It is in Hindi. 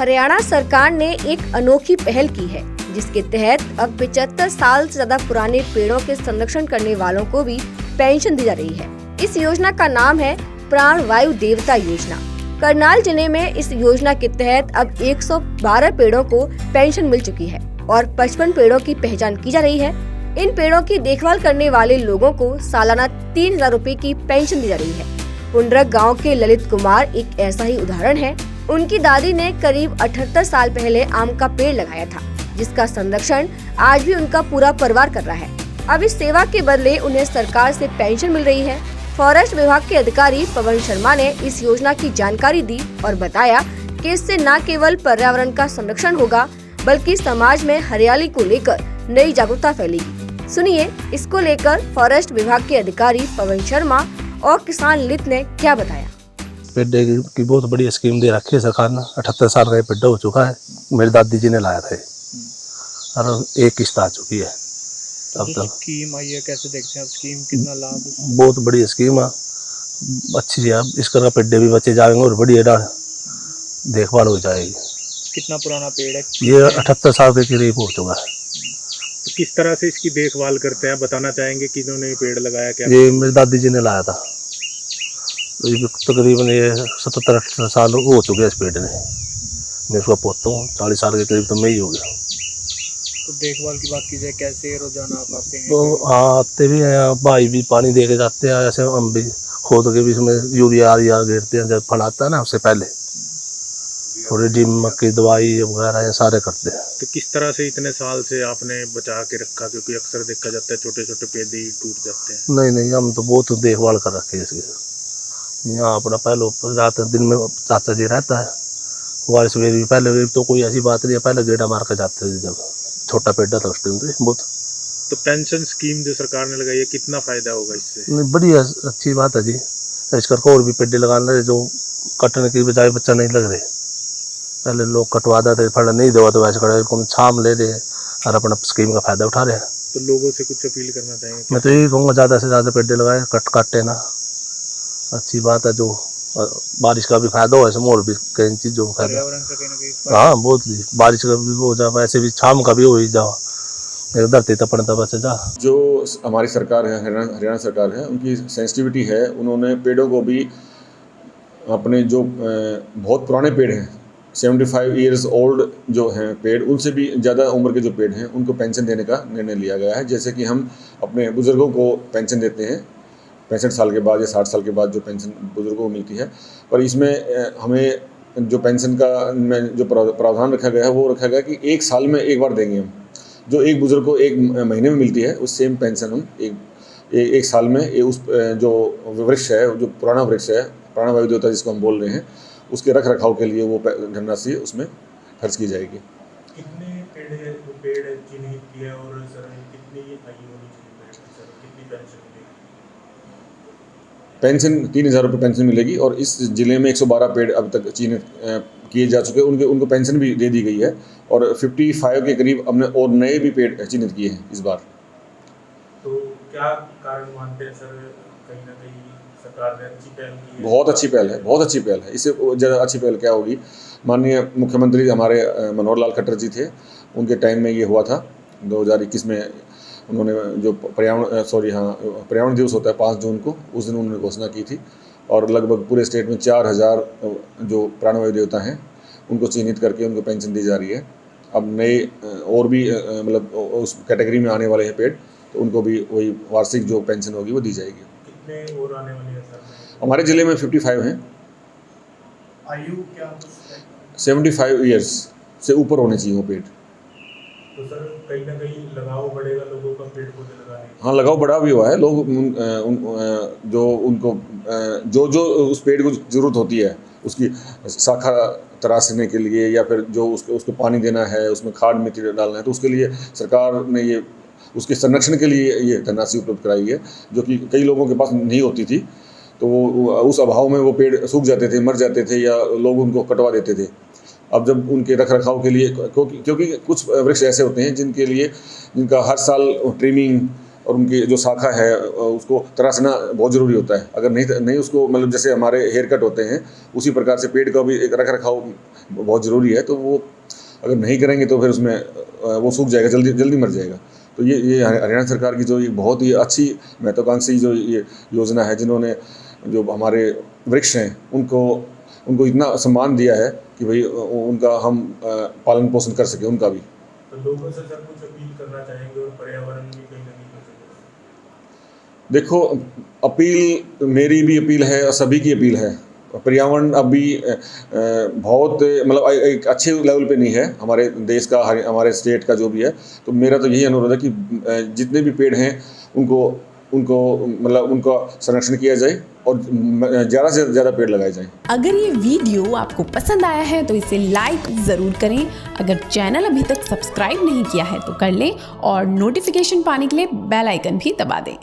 हरियाणा सरकार ने एक अनोखी पहल की है, जिसके तहत अब 75 साल से ज्यादा पुराने पेड़ों के संरक्षण करने वालों को भी पेंशन दी जा रही है। इस योजना का नाम है प्राण वायु देवता योजना। करनाल जिले में इस योजना के तहत अब 112 पेड़ों को पेंशन मिल चुकी है और 55 पेड़ों की पहचान की जा रही है। इन पेड़ों की देखभाल करने वाले लोगों को सालाना 3,000 रूपए की पेंशन दी जा रही है। पुंडरक गांव के ललित कुमार एक ऐसा ही उदाहरण है। उनकी दादी ने करीब 78 साल पहले आम का पेड़ लगाया था, जिसका संरक्षण आज भी उनका पूरा परिवार कर रहा है। अब इस सेवा के बदले उन्हें सरकार से पेंशन मिल रही है। फॉरेस्ट विभाग के अधिकारी पवन शर्मा ने इस योजना की जानकारी दी और बताया कि इससे न केवल पर्यावरण का संरक्षण होगा, बल्कि समाज में हरियाली को लेकर नई जागरूकता फैलेगी। सुनिए, इसको लेकर फॉरेस्ट विभाग के अधिकारी पवन शर्मा और किसान ललित ने क्या बताया। पेड़ की बहुत बड़ी स्कीम दे रखी है सरकार ने। 78 साल का ये पेड़ हो चुका है। मेरी दादी जी ने लाया था और एक किस्त आ चुकी है। अब तक स्कीम आई है, कैसे देखते हैं आप स्कीम, कितना लाभ? बहुत बड़ी स्कीम है, अच्छी है। इसका पेड़ भी बचे जाएंगे और बड़ी देखभाल हो जाएगी। कितना पुराना पेड़ है ये? 78 साल के करीब हो चुका है। तो किस तरह से इसकी देखभाल करते हैं, बताना चाहेंगे कि इन्होंने पेड़ लगाया क्या? ये मेरी दादी जी ने लाया था। तकरीबन ये 77-78 साल हो चुके हैं इस पेड़ ने। मैं उसका पोता हूँ, 40 साल के करीब तो मैं ही हो गया। तो देखभाल की बात की जाए, कैसे रोजाना आप आते हैं? तो हाँ, आते भी हैं, भाई भी पानी दे के जाते हैं। ऐसे हम भी खोद के भी इसमें यूरिया घेरते हैं। जब फल आता है ना, उससे पहले थोड़ी दीमक की दवाई वगैरह ये सारे करते हैं। तो किस तरह से इतने साल से आपने बचा के रखा? क्योंकि अक्सर देखा जाता है छोटे छोटे पेड़ ही टूट जाते हैं। नहीं, हम तो बहुत देखभाल कर रखे हैं इसकी। यहाँ अपना पहले रात दिन में चाचा जी रहता है, बारिश में भी पहले तो कोई ऐसी बात नहीं है, पहले गेड़ा मार कर जाते थे जब छोटा पेड़ था उस टाइम तो बहुत। तो पेंशन स्कीम जो सरकार ने लगाई है, कितना फायदा होगा इससे? नहीं, बड़ी अच्छी बात है जी। इस करके और भी पेड़ लगाना है जो कटने की बजाय बच्चा नहीं लग रहे। पहले लोग कटवा देते, फल नहीं देवा तो वैसे खड़े छाम ले रहे और अपना स्कीम का फायदा उठा रहे हैं। तो लोगों से कुछ अपील करना चाहेंगे? मैं तो यही कहूँगा ज़्यादा से ज़्यादा पेड़ लगाए, काटे ना। अच्छी बात है, जो बारिश का भी फायदा हो, ऐसे और भी कई चीज़ों का फायदा। पर्यावरण का कहीं ना कहीं हाँ, बहुत बारिश का भी हो जाए, वैसे भी छाम का भी हो ही जाओ, धरती तपन तब से जा। जो हमारी सरकार है, हरियाणा सरकार है, उनकी सेंसिटिविटी है। उन्होंने पेड़ों को भी अपने जो बहुत पुराने पेड़ हैं, 75 ईयर्स ओल्ड जो हैं पेड़, उनसे भी ज़्यादा उम्र के जो पेड़ हैं उनको पेंशन देने का निर्णय लिया गया है। जैसे कि हम अपने बुज़ुर्गों को पेंशन देते हैं 65 साल के बाद या 60 साल के बाद जो पेंशन बुज़ुर्गों को मिलती है, पर इसमें हमें जो पेंशन का में जो प्रावधान रखा गया है वो रखा गया कि 1 साल में एक बार देंगे हम। जो एक बुज़ुर्ग को 1 महीने में मिलती है, उस सेम पेंशन हम एक साल में उस जो वृक्ष है, जो पुराना वृक्ष है, प्राण वायु देवता जिसको हम बोल रहे हैं, उसके रख रखाव के लिए वो धनराशि उसमें खर्च की जाएगी। कितने पेड़ चिन्हित किए और सर कितनी आयु होनी चाहिए, सर कितनी पेंशन मिलेगी? पेंशन 3,000 रुपये पेंशन मिलेगी और इस ज़िले में 112 पेड़ अब तक चिन्हित किए जा चुके हैं। उनको पेंशन भी दे दी गई है और 55 के करीब हमने और नए भी पेड़ चिन्हित किए हैं इस बार। तो क्या कारण मानते हैं सर, कहीं ना कहीं सरकार ने अच्छी पहल की है? बहुत अच्छी पहल है, बहुत अच्छी पहल है। इससे ज़्यादा अच्छी पहल क्या होगी? माननीय मुख्यमंत्री हमारे मनोहर लाल खट्टर जी थे, उनके टाइम में ये हुआ था। 2021 में उन्होंने जो पर्यावरण दिवस होता है 5 जून को, उस दिन उन्होंने घोषणा की थी और लगभग पूरे स्टेट में 4000 जो प्राणवायु देवता हैं उनको चिन्हित करके उनको पेंशन दी जा रही है। अब नए और भी मतलब उस कैटेगरी में आने वाले हैं पेड़, तो उनको भी वही वार्षिक जो पेंशन होगी वो दी जाएगी। कितने और आने वाले हैं सर? हमारे ज़िले में 55 हैं। आयु क्या? 75 ईयर्स से ऊपर होने चाहिए वो पेड़। तो सर कहीं ना कहीं लगाव बढ़ेगा लोगों का पेड़ पौधे लगाने? हाँ, लगाव बढ़ा भी हुआ है। लोग जो उस पेड़ को ज़रूरत होती है, उसकी शाखा तराशने के लिए या फिर जो उसको पानी देना है, उसमें खाद मिट्टी डालना है, तो उसके लिए सरकार ने ये उसके संरक्षण के लिए ये धनराशि उपलब्ध कराई है, जो कि कई लोगों के पास नहीं होती थी। तो वो उस अभाव में वो पेड़ सूख जाते थे, मर जाते थे या लोग उनको कटवा देते थे। अब जब उनके रख रखाव के लिए, क्योंकि कुछ वृक्ष ऐसे होते हैं जिनका हर साल ट्रिमिंग और उनकी जो शाखा है उसको तराशना बहुत ज़रूरी होता है। अगर नहीं उसको मतलब जैसे हमारे हेयर कट होते हैं, उसी प्रकार से पेड़ का भी एक रख रखाव बहुत ज़रूरी है, तो वो अगर नहीं करेंगे तो फिर उसमें वो सूख जाएगा, जल्दी मर जाएगा। तो ये हरियाणा सरकार की जो ये बहुत ही अच्छी महत्वाकांक्षी जो ये योजना है, जिन्होंने जो हमारे वृक्ष हैं उनको इतना सम्मान दिया है कि भाई उनका हम पालन पोषण कर सकें उनका भी। तो लोगों से सर कुछ अपील करना चाहेंगे और पर्यावरण भी कहीं ना कहीं बचेगा? देखो, अपील मेरी भी अपील है और सभी की अपील है। पर्यावरण अभी बहुत मतलब एक अच्छे लेवल पे नहीं है हमारे देश का, हमारे स्टेट का जो भी है। तो मेरा तो यही अनुरोध है कि जितने भी पेड़ हैं उनको मतलब उनका संरक्षण किया जाए और ज़्यादा से ज़्यादा पेड़ लगाए जाएं। अगर ये वीडियो आपको पसंद आया है तो इसे लाइक ज़रूर करें। अगर चैनल अभी तक सब्सक्राइब नहीं किया है तो कर लें और नोटिफिकेशन पाने के लिए बेल आइकन भी दबा दें।